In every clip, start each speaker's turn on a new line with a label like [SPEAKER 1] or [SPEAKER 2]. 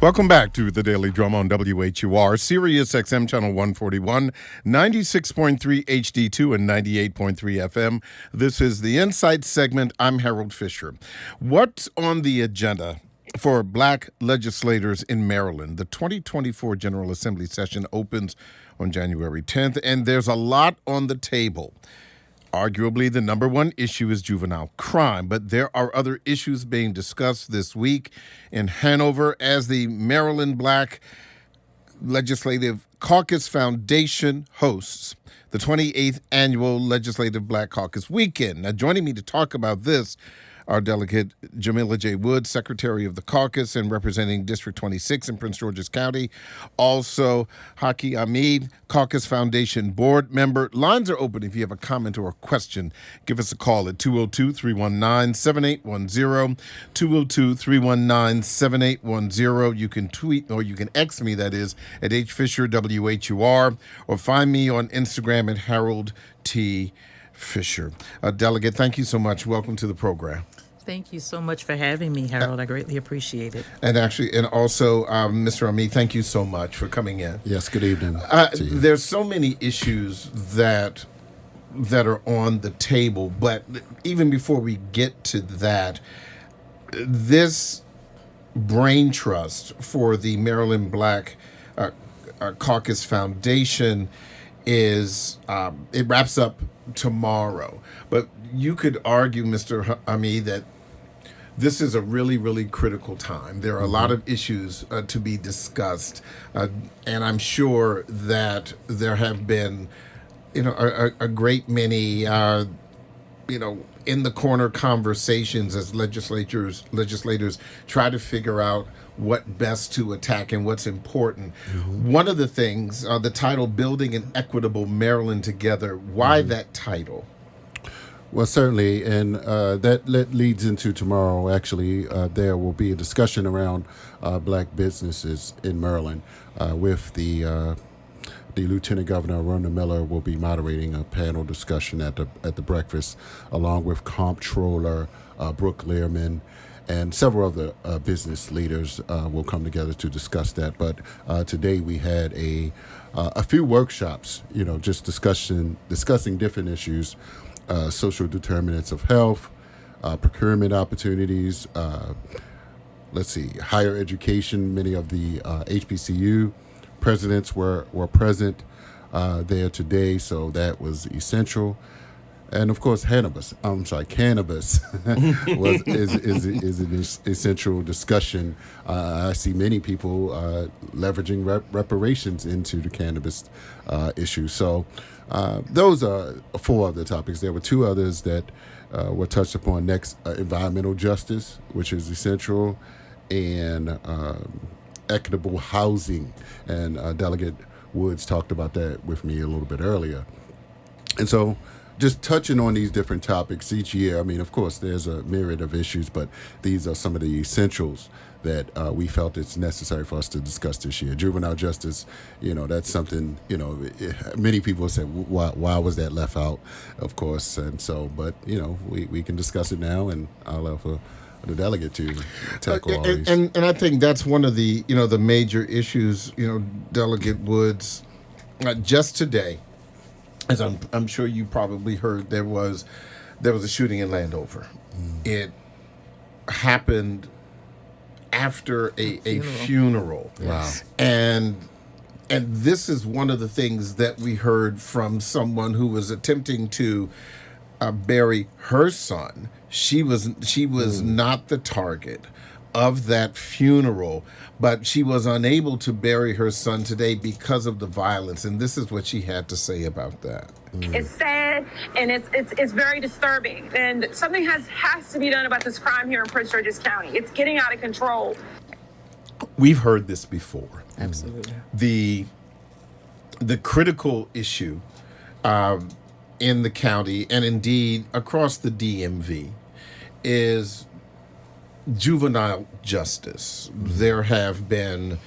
[SPEAKER 1] Welcome back to the Daily Drum on WHUR, Sirius XM Channel 141, 96.3 HD2 and 98.3 FM. This is the Insight segment. I'm Harold Fisher. What's on the agenda for black legislators in Maryland? The 2024 General Assembly session opens on January 10th, and there's a lot on the table. Arguably, the number one issue is juvenile crime, but there are other issues being discussed this week in Hanover as the Maryland Black Legislative Caucus Foundation hosts the 28th Annual Legislative Black Caucus Weekend. Now, joining me to talk about this are Delegate Jamila J. Wood, Secretary of the Caucus and representing District 26 in Prince George's County. Also, Haki Ahmed, Caucus Foundation Board Member. Lines are open if you have a comment or a question. Give us a call at 202-319-7810, 202-319-7810. You can tweet or you can X me, that is, at HFisherWHUR, or find me on Instagram at Harold T. Fisher. Delegate, thank you so much. Welcome to the program.
[SPEAKER 2] Thank you so much for having me, Harold. I greatly appreciate it.
[SPEAKER 1] And also, Mr. Ahmed, thank you so much for coming in.
[SPEAKER 3] Yes, good evening.
[SPEAKER 1] There's so many issues that are on the table, but even before we get to that, this brain trust for the Maryland Black Caucus Foundation is it wraps up tomorrow. But you could argue, Mr. Ahmed, that this is a really, really critical time. There are a lot of issues to be discussed, and I'm sure that there have been, a great many, in the corner conversations as legislators try to figure out what best to attack and what's important. One of the things, the title, Building an Equitable Maryland Together, why that title?
[SPEAKER 3] Well, certainly, and that leads into tomorrow. Actually, there will be a discussion around black businesses in Maryland with the Lieutenant Governor, Rhonda Miller, will be moderating a panel discussion at the breakfast, along with Comptroller Brooke Learman, and several other business leaders will come together to discuss that. But today we had a few workshops, just discussing different issues, social determinants of health, procurement opportunities, higher education. Many of the HBCU presidents were present there today, so that was essential. And of course, cannabis is an essential discussion. I see many people leveraging reparations into the cannabis issue. So those are four other topics. There were two others that were touched upon next: environmental justice, which is essential, and equitable housing. And Delegate Woods talked about that with me a little bit earlier. And so, just touching on these different topics each year, of course, there's a myriad of issues, but these are some of the essentials that we felt it's necessary for us to discuss this year. Juvenile justice, that's something, many people say, why was that left out, of course? And so, but, we can discuss it now, and I'll allow for the delegate to tackle all these.
[SPEAKER 1] And I think that's one of the, the major issues, Delegate Woods, just today, as I'm sure you probably heard, there was a shooting in Landover. It happened after a funeral.
[SPEAKER 3] Wow.
[SPEAKER 1] And this is one of the things that we heard from someone who was attempting to bury her son. She was not the target of that funeral, but she was unable to bury her son today because of the violence, and this is what she had to say about that.
[SPEAKER 4] It's sad, and it's very disturbing, and something has to be done about this crime here in Prince George's County. It's getting out of control.
[SPEAKER 1] We've heard this before.
[SPEAKER 2] Absolutely.
[SPEAKER 1] The critical issue in the county, and indeed across the DMV, is juvenile justice. There have been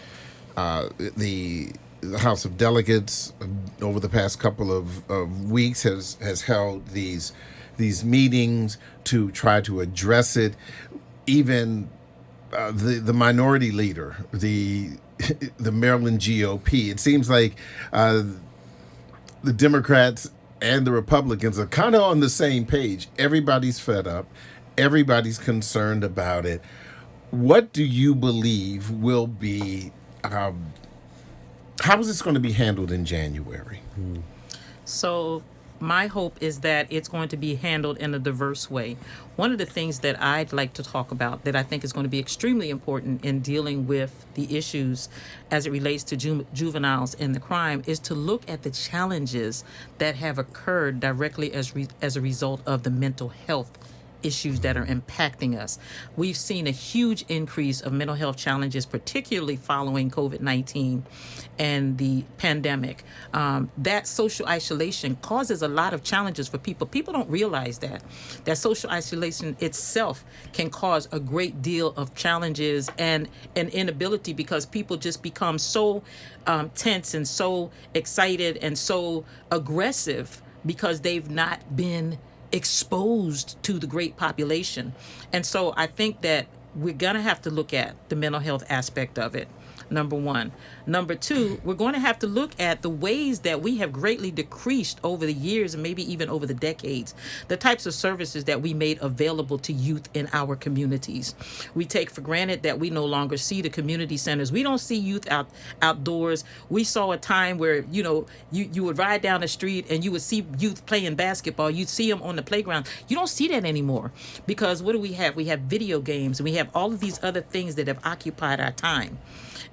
[SPEAKER 1] the House of Delegates over the past couple of weeks has held these meetings to try to address it. Even the minority leader, the Maryland GOP. It seems like the Democrats and the Republicans are kind of on the same page. Everybody's fed up. Everybody's concerned about it. What do you believe will be, how is this going to be handled in January?
[SPEAKER 2] So my hope is that it's going to be handled in a diverse way. One of the things that I'd like to talk about that I think is going to be extremely important in dealing with the issues as it relates to juveniles and the crime is to look at the challenges that have occurred directly as a result of the mental health issues that are impacting us. We've seen a huge increase of mental health challenges, particularly following COVID-19 and the pandemic. That social isolation causes a lot of challenges for people. People don't realize that social isolation itself can cause a great deal of challenges and an inability because people just become so tense and so excited and so aggressive because they've not been exposed to the great population. And so I think that we're going to have to look at the mental health aspect of it, number one. Number two, we're going to have to look at the ways that we have greatly decreased over the years and maybe even over the decades, the types of services that we made available to youth in our communities. We take for granted that we no longer see the community centers. We don't see youth outdoors. We saw a time where, you would ride down the street and you would see youth playing basketball. You'd see them on the playground. You don't see that anymore because what do we have? We have video games and we have all of these other things that have occupied our time.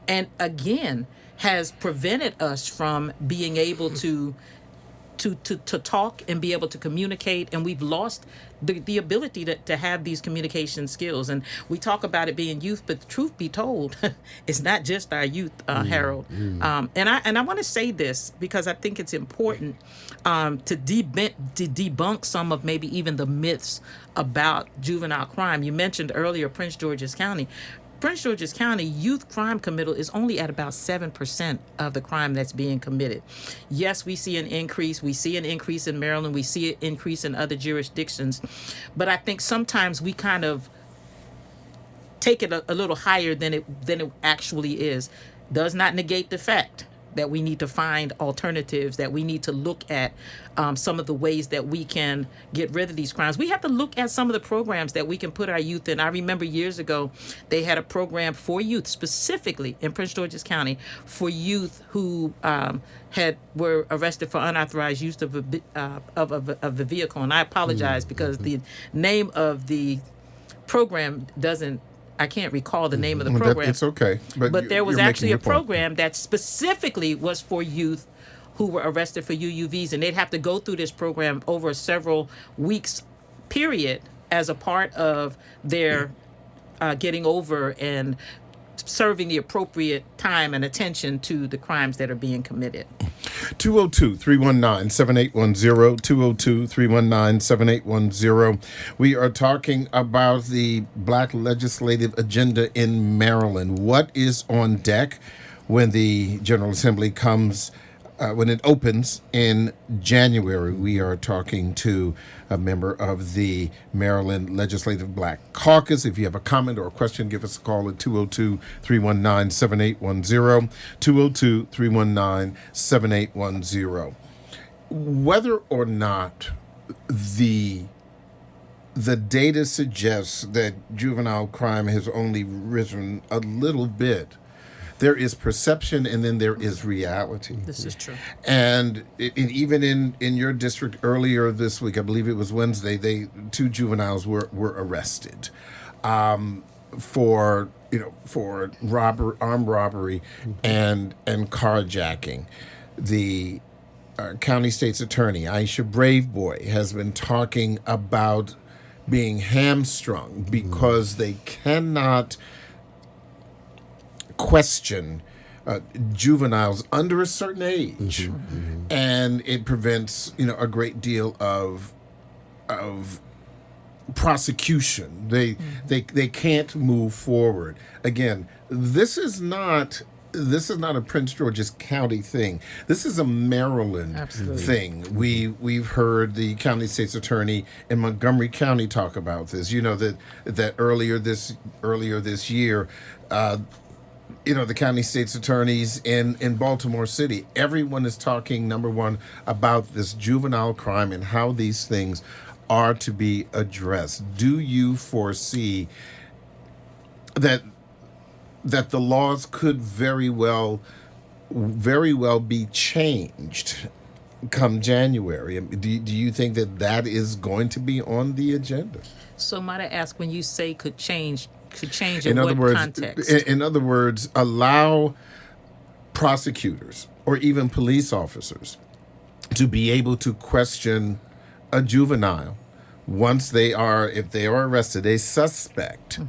[SPEAKER 2] And again, has prevented us from being able to talk and be able to communicate, and we've lost the ability to have these communication skills. And we talk about it being youth, but the truth be told, it's not just our youth, Harold. And I want to say this because I think it's important to debunk some of maybe even the myths about juvenile crime. You mentioned earlier Prince George's County. Prince George's County youth crime committal is only at about 7% of the crime that's being committed. Yes, we see an increase. We see an increase in Maryland. We see an increase in other jurisdictions. But I think sometimes we kind of take it a little higher than it actually is. Does not negate the fact that we need to find alternatives, that we need to look at some of the ways that we can get rid of these crimes. We have to look at some of the programs that we can put our youth in. I remember years ago, they had a program for youth, specifically in Prince George's County, for youth who were arrested for unauthorized use of a vehicle. And I apologize because the name of the program I can't recall the name of the program.
[SPEAKER 1] It's okay.
[SPEAKER 2] But there was actually a program that specifically was for youth who were arrested for UUVs, and they'd have to go through this program over a several weeks period as a part of their getting over and serving the appropriate time and attention to the crimes that are being committed.
[SPEAKER 1] 202-319-7810, 202-319-7810. We are talking about the Black legislative agenda in Maryland. What is on deck when the General Assembly comes, when it opens in January? We are talking to a member of the Maryland Legislative Black Caucus. If you have a comment or a question, give us a call at 202-319-7810, 202-319-7810. Whether or not the data suggests that juvenile crime has only risen a little bit, there is perception and then there is reality.
[SPEAKER 2] This is true.
[SPEAKER 1] And even in your district earlier this week, I believe it was Wednesday, 2 juveniles were arrested for armed robbery and carjacking. The county state's attorney, Aisha Braveboy, has been talking about being hamstrung because they cannot question juveniles under a certain age, and it prevents a great deal of prosecution. They can't move forward. Again, this is not this is not a Prince George's County thing. This is a Maryland
[SPEAKER 2] Absolutely.
[SPEAKER 1] thing. We've heard the county state's attorney in Montgomery County talk about this. You know that earlier this year, the county state's attorneys in Baltimore City, everyone is talking, number one, about this juvenile crime and how these things are to be addressed. Do you foresee that the laws could very well be changed come January? Do you think that is going to be on the agenda?
[SPEAKER 2] So might I ask, when you say could change
[SPEAKER 1] In
[SPEAKER 2] in
[SPEAKER 1] other
[SPEAKER 2] what
[SPEAKER 1] words,
[SPEAKER 2] context?
[SPEAKER 1] in other words, allow prosecutors or even police officers to be able to question a juvenile once if they are arrested, a suspect.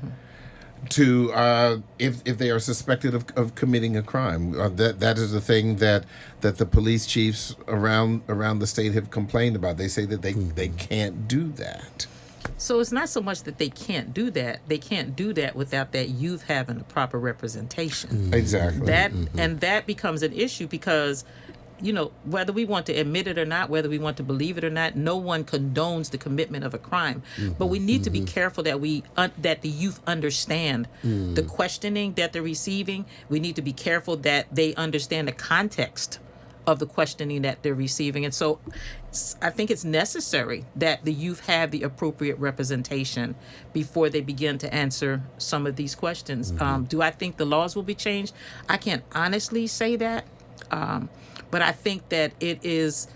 [SPEAKER 1] To if they are suspected of committing a crime, that is the thing that the police chiefs around the state have complained about. They say that they can't do that.
[SPEAKER 2] So it's not so much that they can't do that. They can't do that without that youth having the proper representation.
[SPEAKER 1] Exactly.
[SPEAKER 2] And that becomes an issue because, whether we want to admit it or not, whether we want to believe it or not, no one condones the commitment of a crime. But we need to be careful that that the youth understand the questioning that they're receiving. We need to be careful that they understand the context of the questioning that they're receiving. And so I think it's necessary that the youth have the appropriate representation before they begin to answer some of these questions. Do I think the laws will be changed? I can't honestly say that. But I think that it is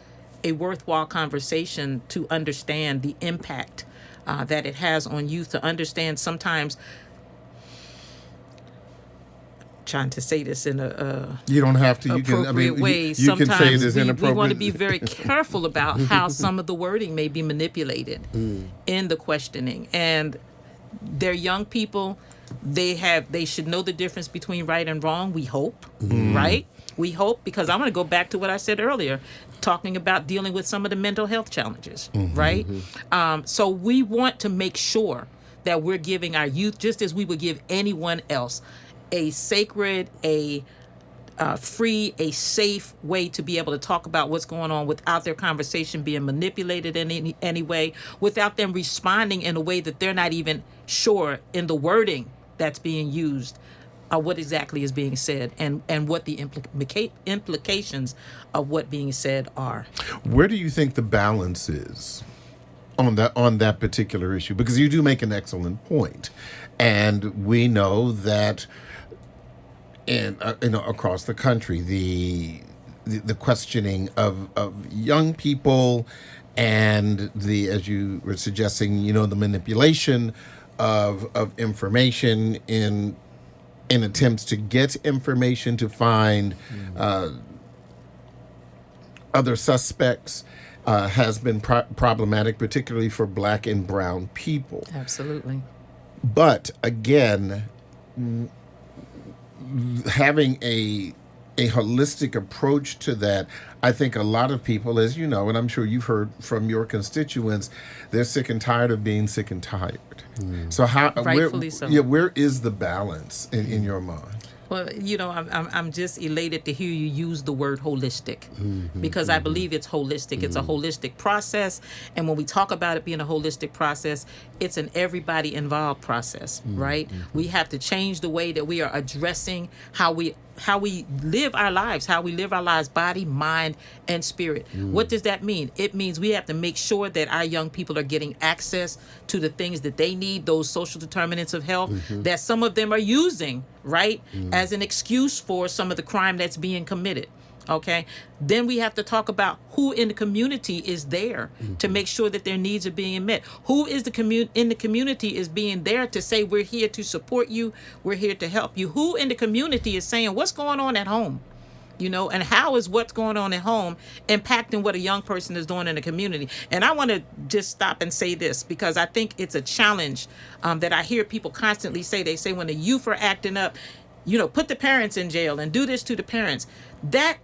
[SPEAKER 2] a worthwhile conversation to understand the impact that it has on youth, to understand sometimes, trying to say this in a
[SPEAKER 1] You don't have to.
[SPEAKER 2] appropriate way.
[SPEAKER 1] You
[SPEAKER 2] Sometimes
[SPEAKER 1] can say it as
[SPEAKER 2] we
[SPEAKER 1] inappropriate.
[SPEAKER 2] want to be very careful about how some of the wording may be manipulated in the questioning. And they're young people. They should know the difference between right and wrong, we hope, right? We hope, because I'm going to go back to what I said earlier, talking about dealing with some of the mental health challenges, right? So we want to make sure that we're giving our youth, just as we would give anyone else, a sacred, a free, a safe way to be able to talk about what's going on without their conversation being manipulated in any way, without them responding in a way that they're not even sure in the wording that's being used, what exactly is being said, and what the implications of what being said are.
[SPEAKER 1] Where do you think the balance is on that particular issue? Because you do make an excellent point, and we know that across the country, the questioning of young people and as you were suggesting, the manipulation of information in attempts to get information to find other suspects has been problematic, particularly for Black and brown people.
[SPEAKER 2] Absolutely.
[SPEAKER 1] But again, having a holistic approach to that, I think a lot of people, as you know, and I'm sure you've heard from your constituents, they're sick and tired of being sick and tired. So
[SPEAKER 2] Rightfully so.
[SPEAKER 1] Where is the balance in your mind?
[SPEAKER 2] Well, I'm just elated to hear you use the word holistic, because I believe it's holistic. It's a holistic process. And when we talk about it being a holistic process, it's an everybody involved process, right? We have to change the way that we are addressing how we live our lives, body, mind, and spirit. What does that mean? It means we have to make sure that our young people are getting access to the things that they need, those social determinants of health that some of them are using, right, as an excuse for some of the crime that's being committed. Okay. Then we have to talk about who in the community is there to make sure that their needs are being met. Who is in the community is being there to say, we're here to support you. We're here to help you. Who in the community is saying, what's going on at home? And how is what's going on at home impacting what a young person is doing in the community? And I want to just stop and say this, because I think it's a challenge that I hear people constantly say. They say when the youth are acting up, put the parents in jail and do this to the parents. I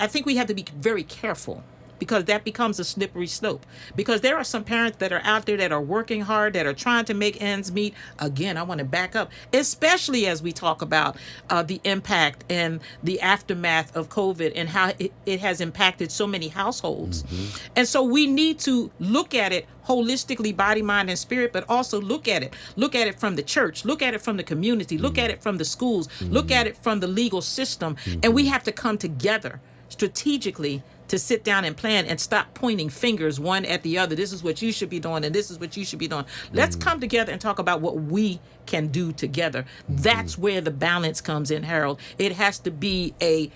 [SPEAKER 2] think we have to be very careful because that becomes a slippery slope. Because there are some parents that are out there that are working hard, that are trying to make ends meet. Again, I want to back up, especially as we talk about the impact and the aftermath of COVID and how it has impacted so many households. And so we need to look at it holistically, body, mind, and spirit, but also look at it from the church, look at it from the community, look at it from the schools, look at it from the legal system. And we have to come together strategically to sit down and plan and stop pointing fingers one at the other. This is what you should be doing, and this is what you should be doing. Let's come together and talk about what we can do together. That's where the balance comes in, Harold. It has to be a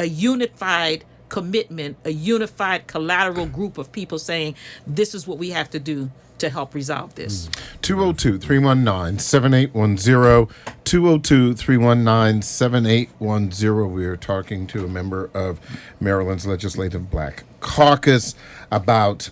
[SPEAKER 2] unified commitment, a unified collateral group of people saying, this is what we have to do to help resolve this.
[SPEAKER 1] 202-319-7810, 202-319-7810. We are talking to a member of Maryland's Legislative Black Caucus about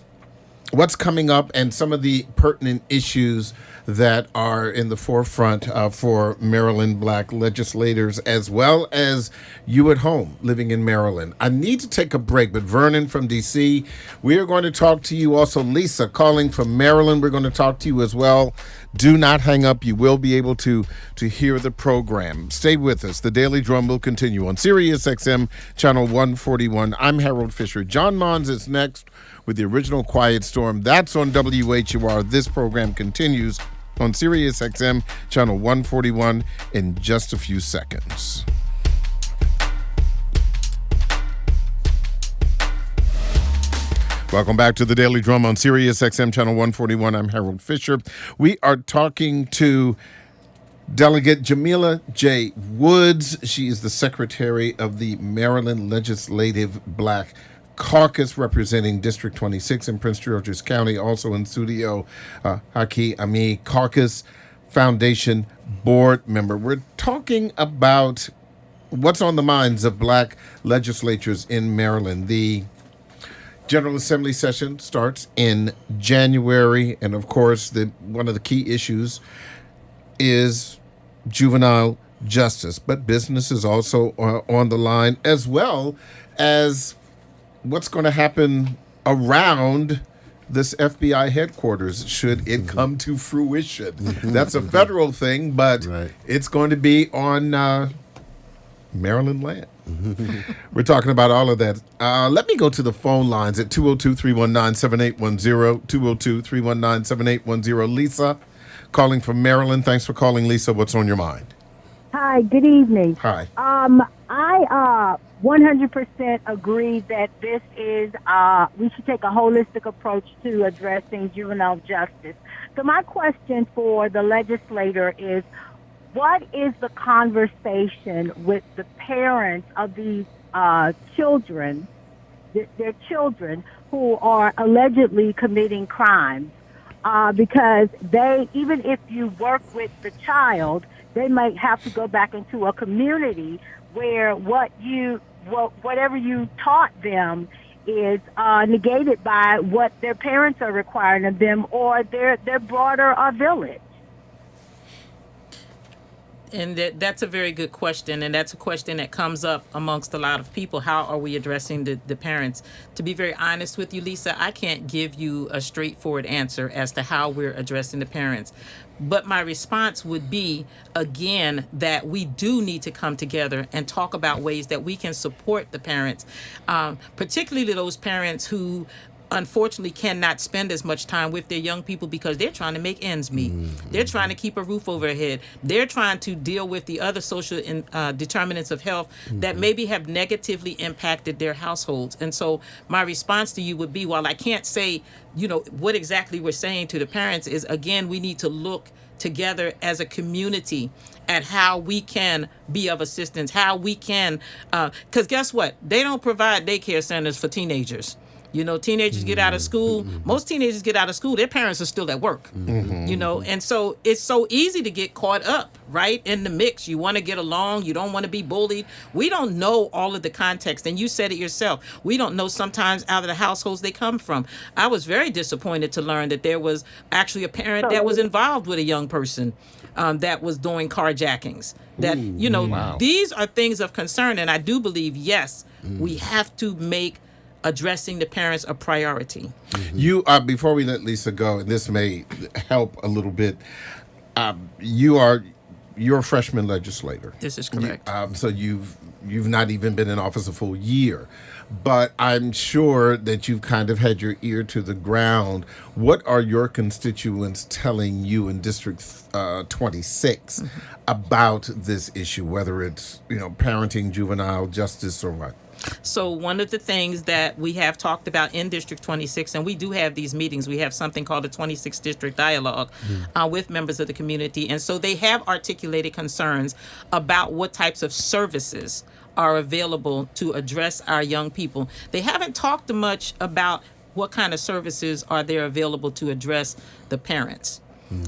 [SPEAKER 1] what's coming up and some of the pertinent issues that are in the forefront for Maryland Black legislators, as well as you at home living in Maryland. I need to take a break, but Vernon from D.C., we are going to talk to you. Also, Lisa calling from Maryland, we're going to talk to you as well. Do not hang up. You will be able to hear the program. Stay with us. The Daily Drum will continue on Sirius XM Channel 141. I'm Harold Fisher. John Mons is next with the original Quiet Storm. That's on WHUR. This program continues on Sirius XM Channel 141 in just a few seconds. Welcome back to the Daily Drum on Sirius XM Channel 141. I'm Harold Fisher. We are talking to Delegate Jamila J. Woods. She is the Secretary of the Maryland Legislative Black Caucus, representing District 26 in Prince George's County. Also in studio, Haki Ami, Caucus Foundation board member. We're talking about what's on the minds of black legislatures in Maryland. The General Assembly session starts in January, and of course, one of the key issues is juvenile justice. But business is also on the line, as well as what's going to happen around this FBI headquarters should it come to fruition. That's a federal thing, but it's going to be on Maryland land. We're talking about all of that. Let me go to the phone lines at 202-319-7810, 202-319-7810. Lisa, calling from Maryland. Thanks for calling, Lisa. What's on your mind?
[SPEAKER 5] Hi, good evening.
[SPEAKER 1] Hi.
[SPEAKER 5] I 100% agree that this is, we should take a holistic approach to addressing juvenile justice. So my question for the legislator is, what is the conversation with the parents of these children, their children who are allegedly committing crimes? Because they, even if you work with the child, they might have to go back into a community where whatever you taught them is negated by what their parents are requiring of them, or they're brought a village.
[SPEAKER 2] And that's a very good question, and that's a question that comes up amongst a lot of people. How are we addressing the parents? To be very honest with you, Lisa, I can't give you a straightforward answer as to how we're addressing the parents. But my response would be, again, that we do need to come together and talk about ways that we can support the parents, particularly those parents who unfortunately cannot spend as much time with their young people because they're trying to make ends meet. They're trying to keep a roof over their head. They're trying to deal with the other social determinants of health that maybe have negatively impacted their households. And so my response to you would be, while I can't say, what exactly we're saying to the parents, is, again, we need to look together as a community at how we can be of assistance, how we can, because guess what? They don't provide daycare centers for teenagers. Teenagers get out of school. Most teenagers get out of school. Their parents are still at work, and so it's so easy to get caught up, right, in the mix. You want to get along. You don't want to be bullied. We don't know all of the context. And you said it yourself. We don't know sometimes out of the households they come from. I was very disappointed to learn that there was actually a parent that was involved with a young person that was doing carjackings. That, wow. These are things of concern. And I do believe, yes, we have to make addressing the parents a priority.
[SPEAKER 1] You before we let Lisa go, and this may help a little bit. You're a freshman legislator.
[SPEAKER 2] This is correct.
[SPEAKER 1] So you've not even been in office a full year, but I'm sure that you've kind of had your ear to the ground. What are your constituents telling you in District 26 about this issue, whether it's parenting, juvenile justice, or what?
[SPEAKER 2] So one of the things that we have talked about in District 26, and we do have these meetings, we have something called the 26th District Dialogue with members of the community. And so they have articulated concerns about what types of services are available to address our young people. They haven't talked much about what kind of services are there available to address the parents.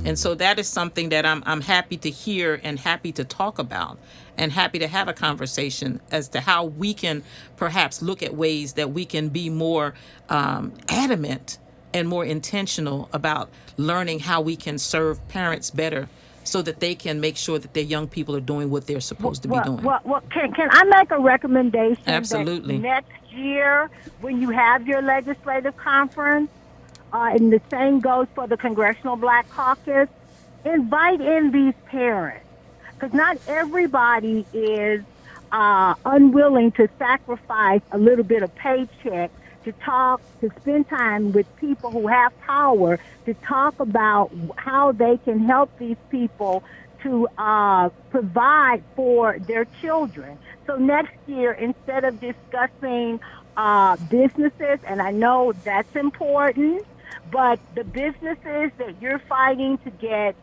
[SPEAKER 2] And so that is something that I'm happy to hear and happy to talk about and happy to have a conversation as to how we can perhaps look at ways that we can be more adamant and more intentional about learning how we can serve parents better so that they can make sure that their young people are doing what they're supposed to be doing.
[SPEAKER 5] Can I make a recommendation?
[SPEAKER 2] Absolutely.
[SPEAKER 5] That next year, when you have your legislative conference, and the same goes for the Congressional Black Caucus, invite in these parents. Because not everybody is unwilling to sacrifice a little bit of paycheck to spend time with people who have power, to talk about how they can help these people to provide for their children. So next year, instead of discussing businesses, and I know that's important, but the businesses that you're fighting to get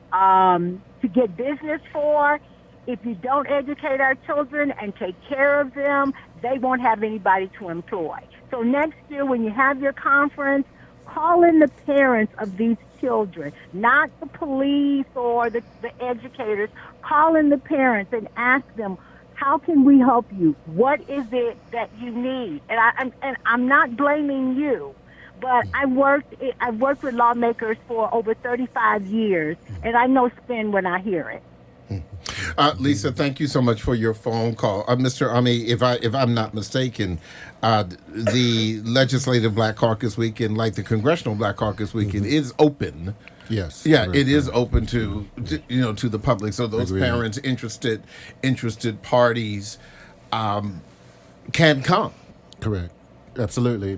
[SPEAKER 5] business for, if you don't educate our children and take care of them, they won't have anybody to employ. So next year, when you have your conference, call in the parents of these children, not the police or the educators. Call in the parents and ask them, how can we help you? What is it that you need? And I'm not blaming you. But I've worked with lawmakers for over 35 years, and I know spin when I hear it.
[SPEAKER 1] Lisa, thank you so much for your phone call. Mr. Ami, if I'm not mistaken, the Legislative Black Caucus Weekend, like the Congressional Black Caucus Weekend, is open.
[SPEAKER 3] Yes.
[SPEAKER 1] Yeah, it is open to the public. So those parents, interested parties, can come.
[SPEAKER 3] Correct. Absolutely.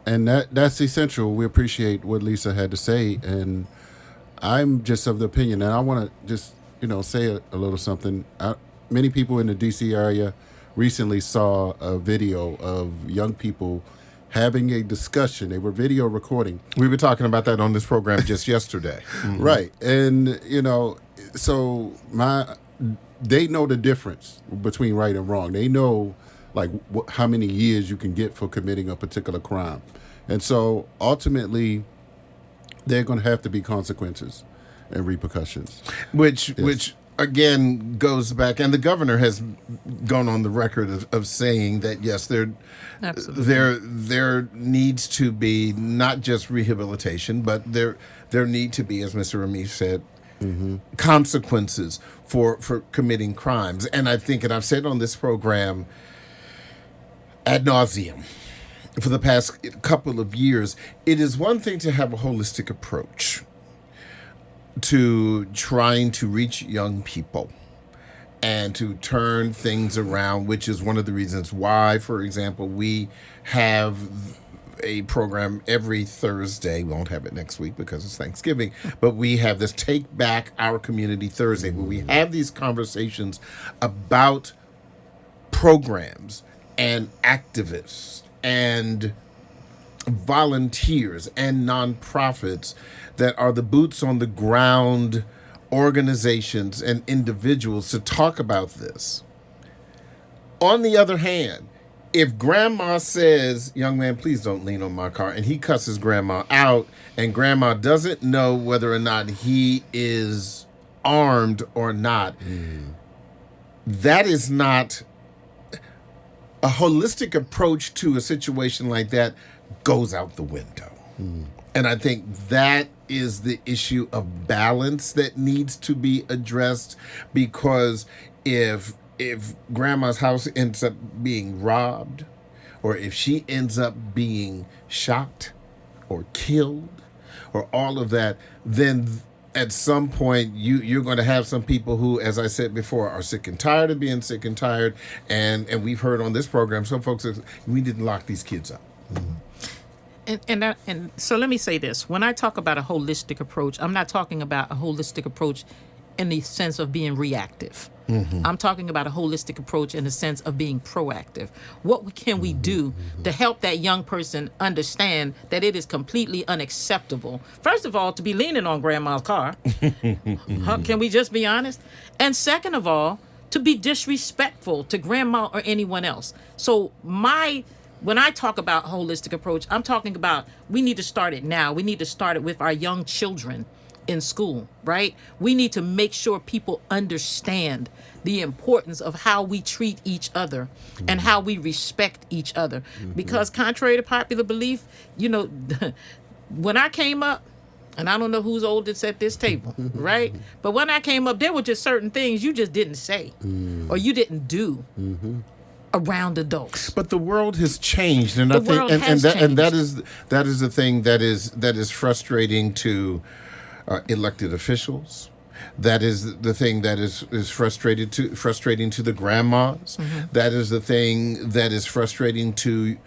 [SPEAKER 3] And that's essential. We appreciate what Lisa had to say, and I'm just of the opinion, and I want to just say a little something. Many people in the D.C. area recently saw a video of young people having a discussion. They were video recording.
[SPEAKER 1] We were talking about that on this program just yesterday. Mm-hmm.
[SPEAKER 3] Right, and so they know the difference between right and wrong. They know how many years you can get for committing a particular crime. And so ultimately, there are going to have to be consequences and repercussions.
[SPEAKER 1] Which again goes back, and the governor has gone on the record of saying that, yes, there needs to be not just rehabilitation, but there need to be, as Mr. Ramif said, consequences for committing crimes. And I think, and I've said on this program ad nauseum for the past couple of years, it is one thing to have a holistic approach to trying to reach young people and to turn things around, which is one of the reasons why, for example, we have a program every Thursday. We won't have it next week because it's Thanksgiving, but we have this Take Back Our Community Thursday, where we have these conversations about programs and activists and volunteers and nonprofits that are the boots on the ground organizations and individuals to talk about this. On the other hand, if grandma says, young man, please don't lean on my car, and he cusses grandma out, and grandma doesn't know whether or not he is armed or not, that is not a holistic approach to a situation like that goes out the window. And I think that is the issue of balance that needs to be addressed, because if grandma's house ends up being robbed, or if she ends up being shot or killed or all of that, then at some point you're going to have some people who, as I said before, are sick and tired of being sick and tired. And we've heard on this program, some folks say, we didn't lock these kids up.
[SPEAKER 2] And so let me say this. When I talk about a holistic approach, I'm not talking about a holistic approach in the sense of being reactive. I'm talking about a holistic approach in the sense of being proactive. What can we do to help that young person understand that it is completely unacceptable, first of all, to be leaning on grandma's car? Can we just be honest? And second of all, to be disrespectful to grandma or anyone else. So when I talk about holistic approach, I'm talking about we need to start it now. We need to start it with our young children in school, right? We need to make sure people understand the importance of how we treat each other and how we respect each other. Because contrary to popular belief, when I came up, and I don't know who's oldest at this table, right? But when I came up, there were just certain things you just didn't say or you didn't do around adults.
[SPEAKER 1] But the world has changed, and
[SPEAKER 2] The
[SPEAKER 1] I think
[SPEAKER 2] world
[SPEAKER 1] and
[SPEAKER 2] has
[SPEAKER 1] that
[SPEAKER 2] changed.
[SPEAKER 1] is the thing that is frustrating to elected officials. That is the thing that is frustrating to the grandmas. That is the thing that is frustrating to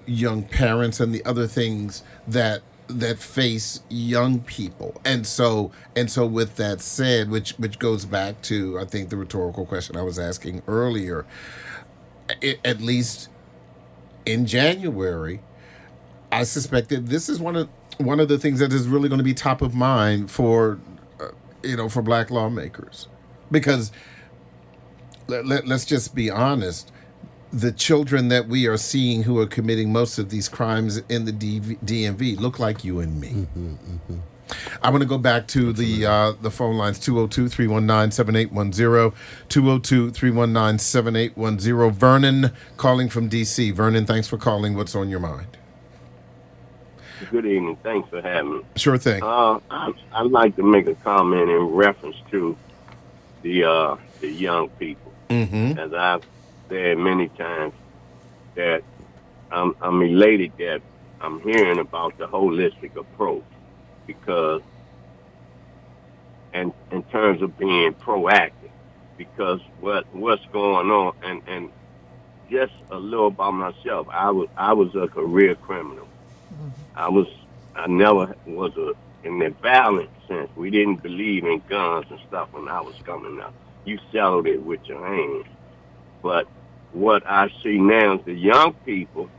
[SPEAKER 1] young parents, and the other things that face young people. And so with that said, which goes back to, I think, the rhetorical question I was asking earlier, at least in January, I suspect that this is one of the things that is really going to be top of mind for for black lawmakers, because let's just be honest, the children that we are seeing who are committing most of these crimes in the DMV look like you and me. I want to go back to the phone lines, 202-319-7810, 202-319-7810. Vernon calling from D.C. Vernon, thanks for calling. What's on your mind?
[SPEAKER 6] Good evening. Thanks for having me.
[SPEAKER 1] Sure thing.
[SPEAKER 6] I'd like to make a comment in reference to the young people. As I've said many times, that I'm elated that I'm hearing about the holistic approach, because, and in terms of being proactive, because what's going on, and just a little about myself, I was a career criminal. I never was in the violent sense. We didn't believe in guns and stuff when I was coming up. You settled it with your hands. But what I see now is the young people,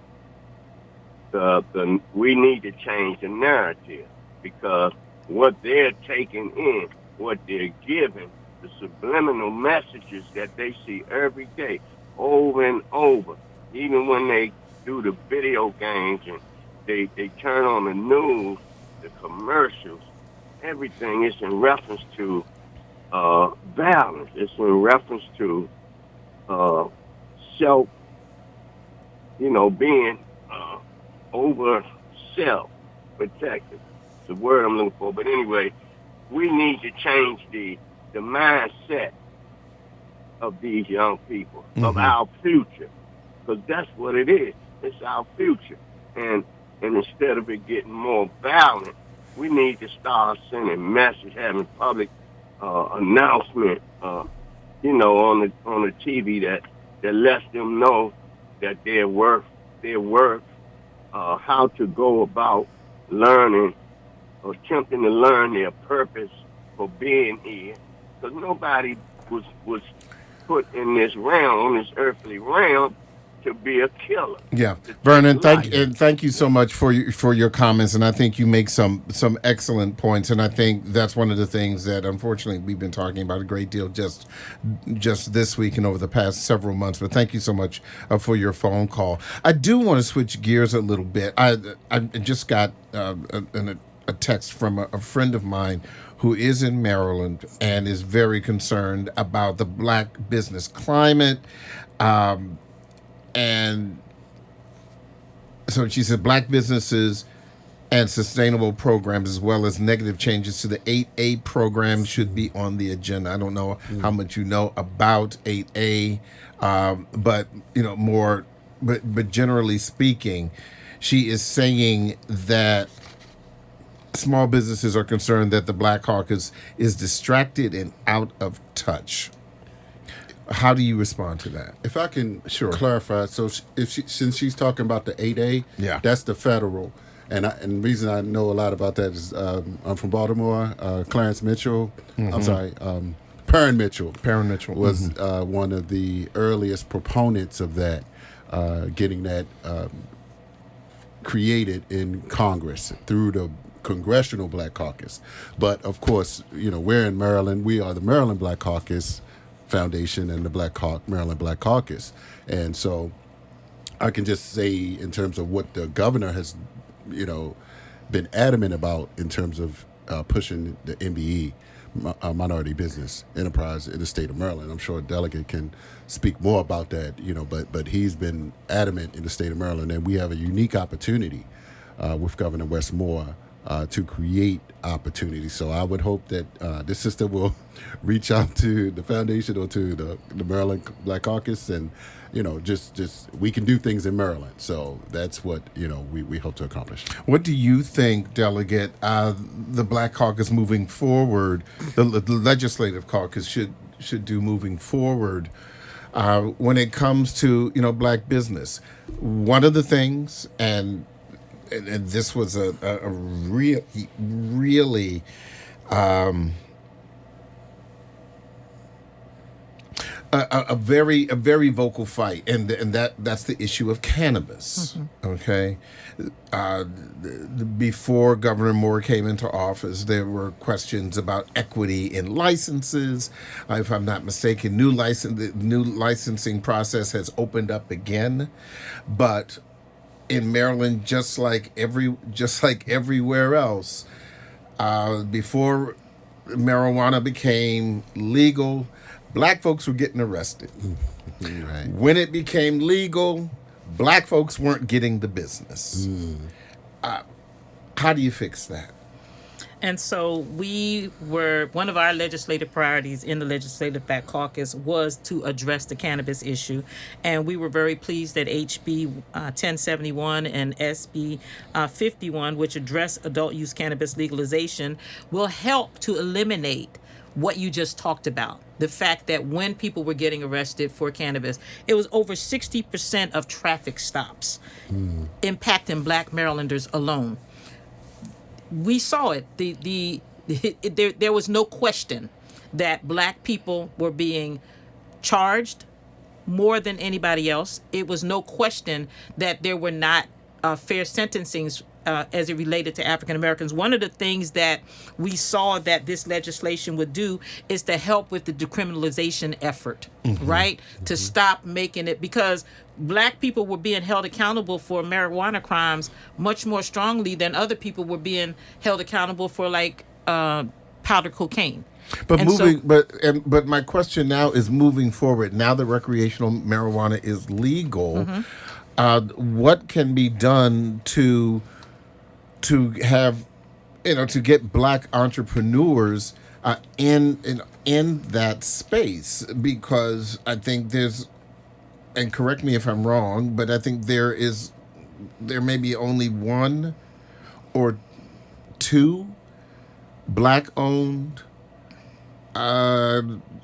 [SPEAKER 6] we need to change the narrative, because what they're taking in, what they're giving, the subliminal messages that they see every day, over and over, even when they do the video games and they turn on the news, the commercials, everything is in reference to violence. It's in reference to self, being over self-protected. It's the word I'm looking for. But anyway, we need to change the mindset of these young people, of our future, because that's what it is. It's our future. And instead of it getting more violent, we need to start sending messages, having public announcement, on the TV that lets them know that they're worth how to go about learning or attempting to learn their purpose for being here, because nobody was put in this realm, this earthly realm, to be a killer.
[SPEAKER 1] Yeah, Vernon, thank you so much for your comments, and I think you make some excellent points, and I think that's one of the things that unfortunately we've been talking about a great deal just this week and over the past several months. But thank you so much for your phone call. I do want to switch gears a little bit. I just got a text from a friend of mine who is in Maryland and is very concerned about the black business climate. And so she said black businesses and sustainable programs, as well as negative changes to the 8A program, should be on the agenda. I don't know how much you know about 8A, but more but generally speaking, she is saying that small businesses are concerned that the Black Caucus is distracted and out of touch. How do you respond to that?
[SPEAKER 3] If I can
[SPEAKER 1] Sure.
[SPEAKER 3] clarify, so since she's talking about the 8A,
[SPEAKER 1] Yeah.
[SPEAKER 3] that's the federal. And the reason I know a lot about that is I'm from Baltimore. Clarence Mitchell, I'm sorry, Perrin Mitchell.
[SPEAKER 1] Perrin Mitchell
[SPEAKER 3] was one of the earliest proponents of that, getting that created in Congress through the Congressional Black Caucus. But of course, we're in Maryland. We are the Maryland Black Caucus Foundation and the Maryland Black Caucus. And so I can just say in terms of what the governor has, been adamant about in terms of pushing the MBE, minority business enterprise in the state of Maryland. I'm sure a delegate can speak more about that, but he's been adamant in the state of Maryland, and we have a unique opportunity with Governor Westmore to create opportunities. So I would hope that this sister will reach out to the foundation or to the Maryland Black Caucus, and just we can do things in Maryland. So that's what we hope to accomplish.
[SPEAKER 1] What do you think, Delegate, the Black Caucus moving forward, the Legislative Caucus should do moving forward when it comes to black business? One of the things, and this was a really a very vocal fight, and that's the issue of cannabis. Okay, before Governor Moore came into office, there were questions about equity in licenses. If I'm not mistaken, the new licensing process has opened up again, but in Maryland, just like everywhere else, before marijuana became legal, black folks were getting arrested.
[SPEAKER 3] Right.
[SPEAKER 1] When it became legal, black folks weren't getting the business. How do you fix that?
[SPEAKER 2] And so one of our legislative priorities in the Legislative Black Caucus was to address the cannabis issue. And we were very pleased that HB 1071 and SB 51, which address adult use cannabis legalization, will help to eliminate what you just talked about. The fact that when people were getting arrested for cannabis, it was over 60% of traffic stops impacting black Marylanders alone. We saw it. There was no question that black people were being charged more than anybody else. It was no question that there were not fair sentencings as it related to African Americans. One of the things that we saw that this legislation would do is to help with the decriminalization effort, right? To stop making it, because black people were being held accountable for marijuana crimes much more strongly than other people were being held accountable for powder cocaine.
[SPEAKER 1] But but my question now is, moving forward, now that recreational marijuana is legal, what can be done to have to get black entrepreneurs in that space? Because I think there's, and correct me if I'm wrong, but I think there may be only one or two black-owned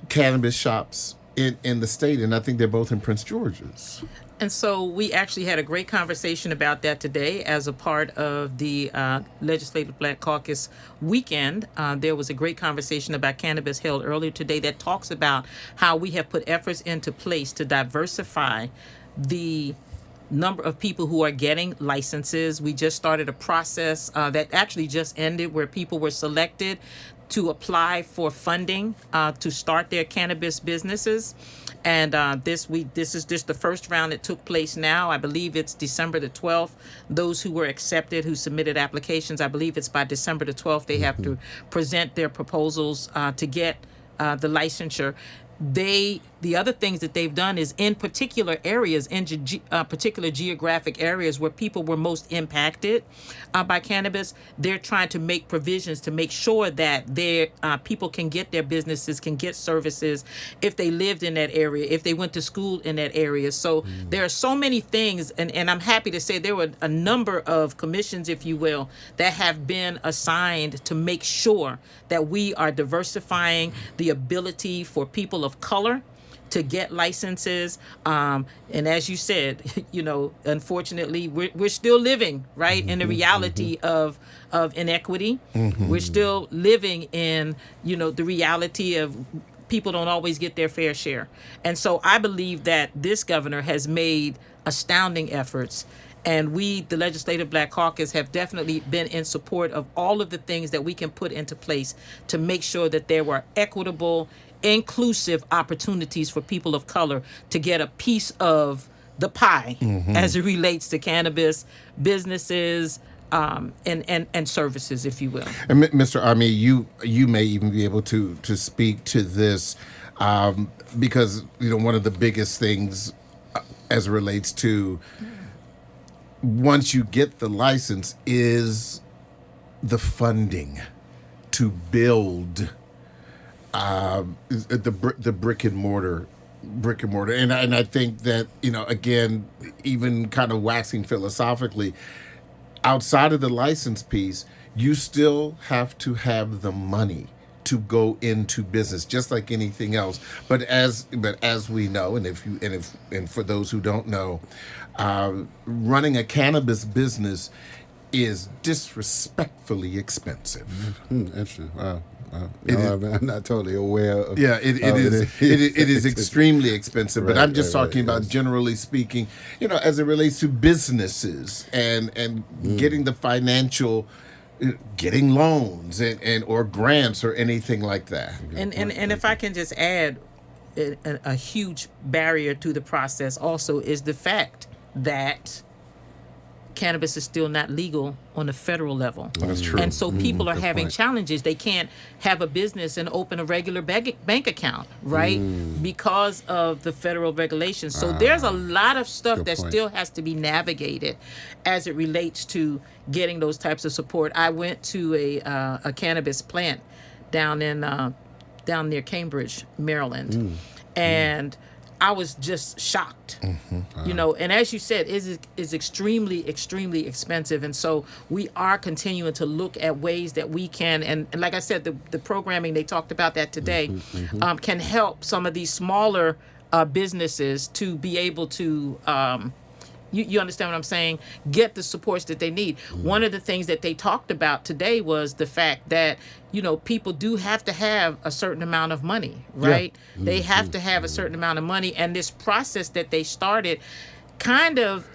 [SPEAKER 1] cannabis shops in the state, and I think they're both in Prince George's.
[SPEAKER 2] And so we actually had a great conversation about that today as a part of the Legislative Black Caucus weekend. There was a great conversation about cannabis held earlier today that talks about how we have put efforts into place to diversify the number of people who are getting licenses. We just started a process that actually just ended, where people were selected to apply for funding to start their cannabis businesses. And this is just the first round that took place now. I believe it's December the 12th. Those who were accepted, who submitted applications, I believe it's by December the 12th, they have to present their proposals to get the licensure. the other things that they've done is in particular areas, in particular geographic areas where people were most impacted by cannabis, they're trying to make provisions to make sure that their people can get their businesses, can get services if they lived in that area, if they went to school in that area. So there are so many things, and I'm happy to say there were a number of commissions, if you will, that have been assigned to make sure that we are diversifying the ability for people of color to get licenses. And as you said, unfortunately, we're still living, right, in the reality of inequity. We're still living in, the reality of people don't always get their fair share. And so I believe that this governor has made astounding efforts. And we, the Legislative Black Caucus, have definitely been in support of all of the things that we can put into place to make sure that there were equitable, inclusive opportunities for people of color to get a piece of the pie as it relates to cannabis, businesses, and services, if you will.
[SPEAKER 1] And Mr. Army, you may even be able to speak to this because one of the biggest things as it relates to once you get the license is the funding to build the brick and mortar, and I think that again, even kind of waxing philosophically, outside of the license piece, you still have to have the money to go into business, just like anything else. But as we know, and for those who don't know, running a cannabis business is disrespectfully expensive.
[SPEAKER 3] Interesting. Wow. I'm not totally aware of.
[SPEAKER 1] Yeah, it is extremely expensive. But I'm just talking about generally speaking, as it relates to businesses and getting the financial, getting loans and or grants or anything like that.
[SPEAKER 2] And if I can just add, a huge barrier to the process also is the fact that cannabis is still not legal on the federal level.
[SPEAKER 1] That's true.
[SPEAKER 2] And so people are having
[SPEAKER 3] point.
[SPEAKER 2] challenges. They can't have a business and open a regular bank account, right? Because of the federal regulations. So there's a lot of stuff that
[SPEAKER 3] point.
[SPEAKER 2] still has to be navigated as it relates to getting those types of support. I went to a cannabis plant down near Cambridge, Maryland. And I was just shocked, and as you said, it is extremely, extremely expensive. And so we are continuing to look at ways that we can, and like I said, the programming, they talked about that today, can help some of these smaller businesses to be able to, you understand what I'm saying, get the supports that they need. One of the things that they talked about today was the fact that, people do have to have a certain amount of money, right? Yeah. They have to have a certain amount of money. And this process that they started kind of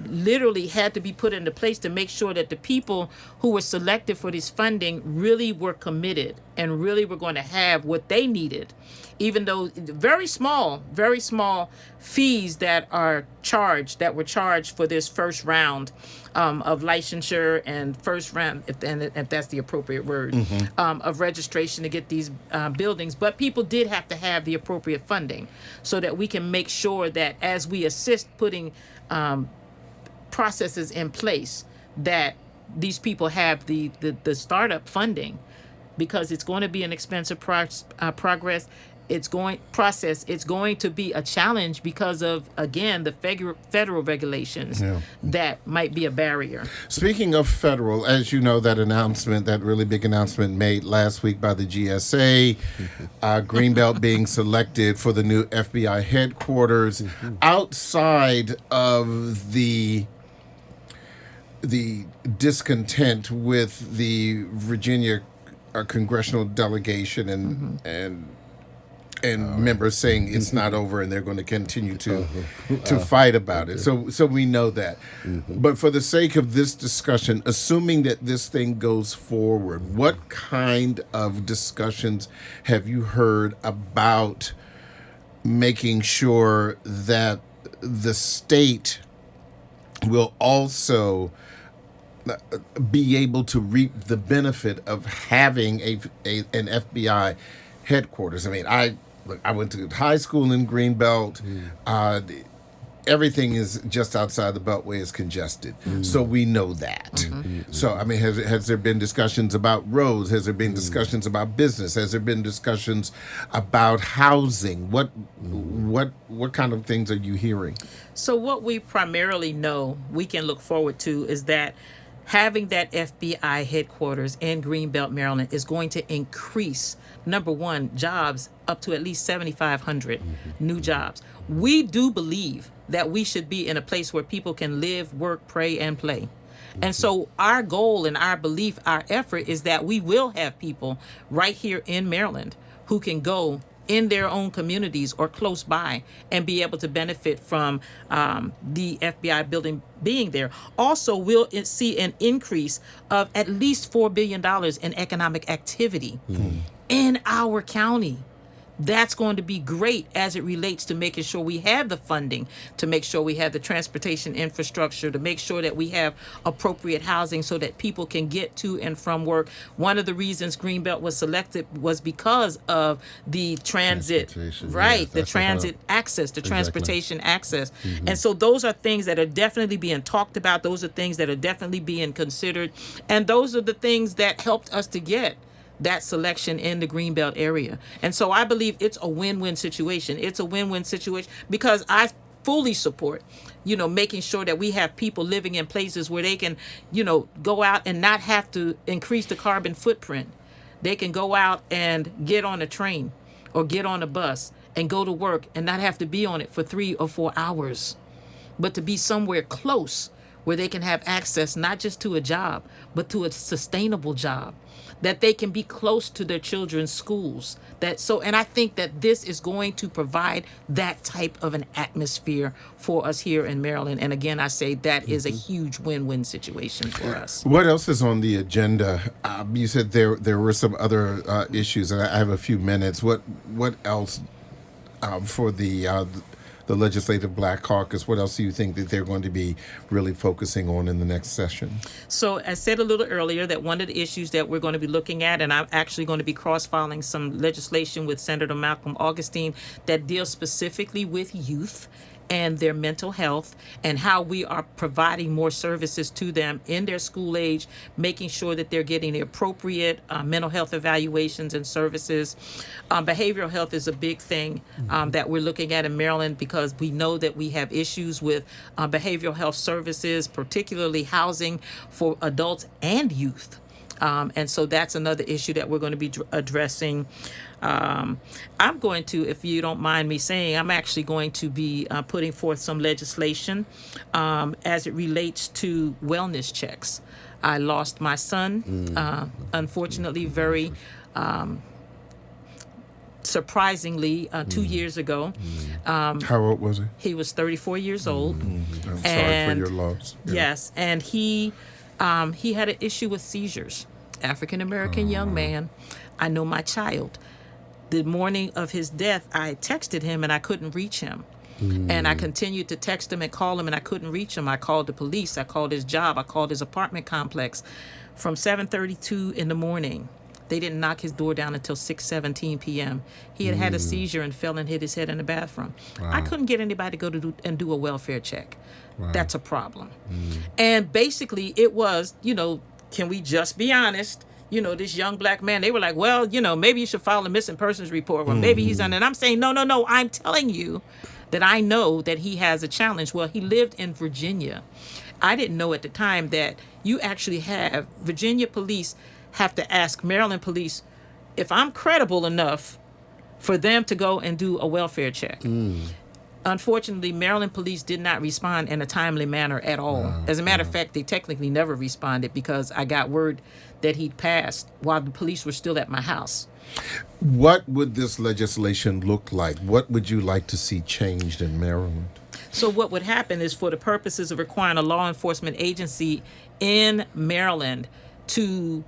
[SPEAKER 2] literally had to be put into place to make sure that the people who were selected for this funding really were committed and really were going to have what they needed, even though very small fees that were charged for this first round of licensure and first round, if that's the appropriate word, of registration to get these buildings. But people did have to have the appropriate funding so that we can make sure that as we assist putting processes in place, that these people have the startup funding, because it's going to be an expensive progress. It's going to be a challenge because of, again, the federal regulations that might be a barrier.
[SPEAKER 1] Speaking of federal, as you know, that really big announcement made last week by the GSA, Greenbelt being selected for the new FBI headquarters, outside of the discontent with the Virginia congressional delegation and members saying it's not over and they're going to continue to fight about it. So we know that. But for the sake of this discussion, assuming that this thing goes forward, what kind of discussions have you heard about making sure that the state will also be able to reap the benefit of having an FBI headquarters? I mean, look, I went to high school in Greenbelt. Everything is just outside the Beltway is congested. So we know that. So, I mean, has there been discussions about roads? Has there been discussions about business? Has there been discussions about housing? What kind of things are you hearing?
[SPEAKER 2] So what we primarily know we can look forward to is that having that FBI headquarters in Greenbelt, Maryland is going to increase, number one, jobs up to at least 7,500 new jobs. We do believe that we should be in a place where people can live, work, pray, and play. And so our goal and our belief, our effort is that we will have people right here in Maryland who can go in their own communities or close by and be able to benefit from the FBI building being there. Also, we'll see an increase of at least $4 billion in economic activity in our county. That's going to be great as it relates to making sure we have the funding, to make sure we have the transportation infrastructure, to make sure that we have appropriate housing so that people can get to and from work. One of the reasons Greenbelt was selected was because of the transit, right?
[SPEAKER 3] Yes,
[SPEAKER 2] the transit access, the transportation access. And so those are things that are definitely being talked about. Those are things that are definitely being considered. And those are the things that helped us to get that selection in the Greenbelt area. And so I believe it's a win-win situation. It's a win-win situation because I fully support, making sure that we have people living in places where they can, go out and not have to increase the carbon footprint. They can go out and get on a train or get on a bus and go to work and not have to be on it for 3 or 4 hours, but to be somewhere close where they can have access not just to a job, but to a sustainable job, that they can be close to their children's schools. And I think that this is going to provide that type of an atmosphere for us here in Maryland. And again, I say that is a huge win-win situation for us.
[SPEAKER 1] What else is on the agenda? You said there were some other issues, and I have a few minutes. What else for the Legislative Black Caucus? What else do you think that they're going to be really focusing on in the next session?
[SPEAKER 2] So I said a little earlier that one of the issues that we're going to be looking at, and I'm actually going to be cross-filing some legislation with Senator Malcolm Augustine that deals specifically with youth and their mental health and how we are providing more services to them in their school age, making sure that they're getting the appropriate mental health evaluations and services. Behavioral health is a big thing that we're looking at in Maryland because we know that we have issues with behavioral health services, particularly housing for adults and youth. And so that's another issue that we're going to be addressing. I'm going to, if you don't mind me saying, I'm actually going to be putting forth some legislation as it relates to wellness checks. I lost my son, unfortunately, very surprisingly, 2 years ago.
[SPEAKER 1] How old was he?
[SPEAKER 2] He was 34 years old.
[SPEAKER 1] I'm sorry for your loss. Yeah.
[SPEAKER 2] Yes, and he had an issue with seizures. African-American young man. I know my child. The morning of his death, I texted him and I couldn't reach him. And I continued to text him and call him and I couldn't reach him. I called the police. I called his job. I called his apartment complex. From 7:32 in the morning, they didn't knock his door down until 6:17 p.m. He had had a seizure and fell and hit his head in the bathroom.
[SPEAKER 3] Wow.
[SPEAKER 2] I couldn't get anybody to go do a welfare check. Wow. That's a problem. And basically it was, can we just be honest? This young black man, they were like, well, maybe you should file a missing persons report, or maybe he's on. And I'm saying, no, I'm telling you that I know that he has a challenge. Well, he lived in Virginia. I didn't know at the time that you actually have Virginia police have to ask Maryland police if I'm credible enough for them to go and do a welfare check. Unfortunately, Maryland police did not respond in a timely manner at all. Wow. As a matter of fact, they technically never responded because I got word that he'd passed while the police were still at my house.
[SPEAKER 1] What would this legislation look like? What would you like to see changed in Maryland?
[SPEAKER 2] So what would happen is, for the purposes of requiring a law enforcement agency in Maryland to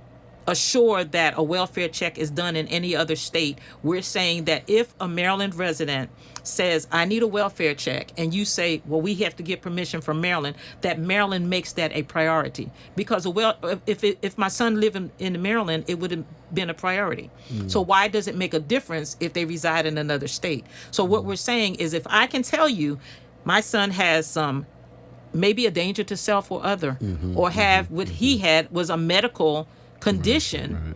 [SPEAKER 2] assure that a welfare check is done in any other state. We're saying that if a Maryland resident says, I need a welfare check, and you say, well, we have to get permission from Maryland, that Maryland makes that a priority. Because if my son lived in Maryland, it would have been a priority. So why does it make a difference if they reside in another state? So what we're saying is, if I can tell you my son has maybe a danger to self or other, or have what he had was a medical condition,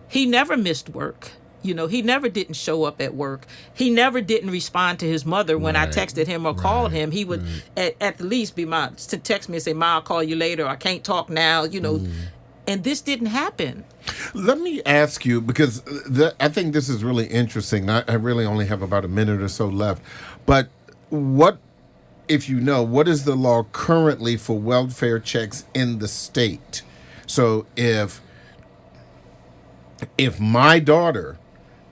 [SPEAKER 2] he never missed work. He never didn't show up at work. He never didn't respond to his mother when I texted him or called him. He would at least to text me and say, Ma, I'll call you later. I can't talk now, And this didn't happen.
[SPEAKER 1] Let me ask you, because I think this is really interesting. I really only have about a minute or so left. But what is the law currently for welfare checks in the state? So if my daughter,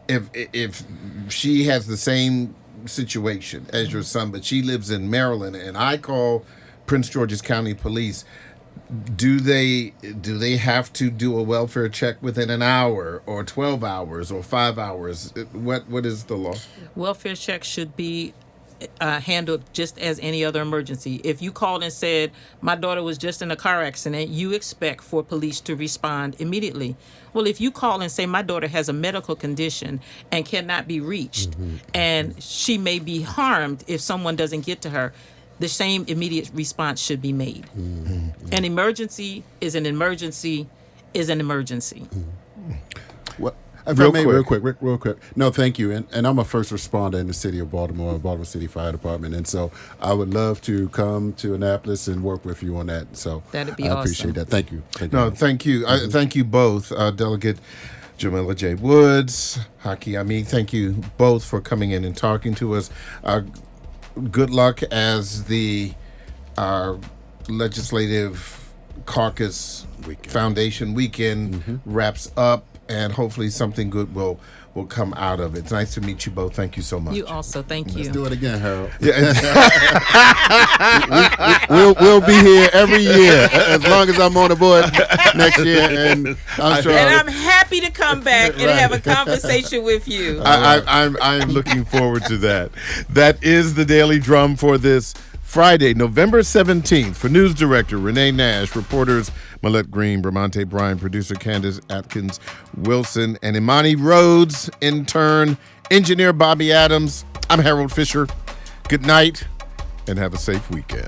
[SPEAKER 1] if she has the same situation as your son, but she lives in Maryland, and I call Prince George's County Police, do they have to do a welfare check within an hour or 12 hours or 5 hours? What is the law?
[SPEAKER 2] Welfare checks should be handled just as any other emergency. If you called and said, my daughter was just in a car accident, you expect for police to respond immediately. Well, if you call and say, my daughter has a medical condition and cannot be reached, and she may be harmed if someone doesn't get to her, the same immediate response should be made. An emergency is an emergency is an emergency.
[SPEAKER 3] What? Real quick. No, thank you. And I'm a first responder in the city of Baltimore, Baltimore City Fire Department. And so I would love to come to Annapolis and work with you on that. So
[SPEAKER 2] that'd be
[SPEAKER 3] I
[SPEAKER 2] awesome.
[SPEAKER 3] appreciate that. Thank you.
[SPEAKER 1] Thank you. Thank you both, Delegate Jamila J. Woods, Haki Ami. Thank you both for coming in and talking to us. Good luck as the Legislative Caucus Foundation weekend wraps up. And hopefully something good will come out of it. It's nice to meet you both. Thank you so much.
[SPEAKER 2] You also. Thank you.
[SPEAKER 3] Let's do it again, Harold.
[SPEAKER 1] Yeah.
[SPEAKER 3] we'll be here every year as long as I'm on the board next year, and I'm sure.
[SPEAKER 2] And I'm happy to come back and have a conversation with you.
[SPEAKER 1] I'm looking forward to that. That is the Daily Drum for this Friday, November 17th. For News Director Renee Nash, reporters Millette Green, Bramante Bryan, producer Candace Atkins Wilson, and Imani Rhodes, intern, engineer Bobby Adams. I'm Harold Fisher. Good night and have a safe weekend.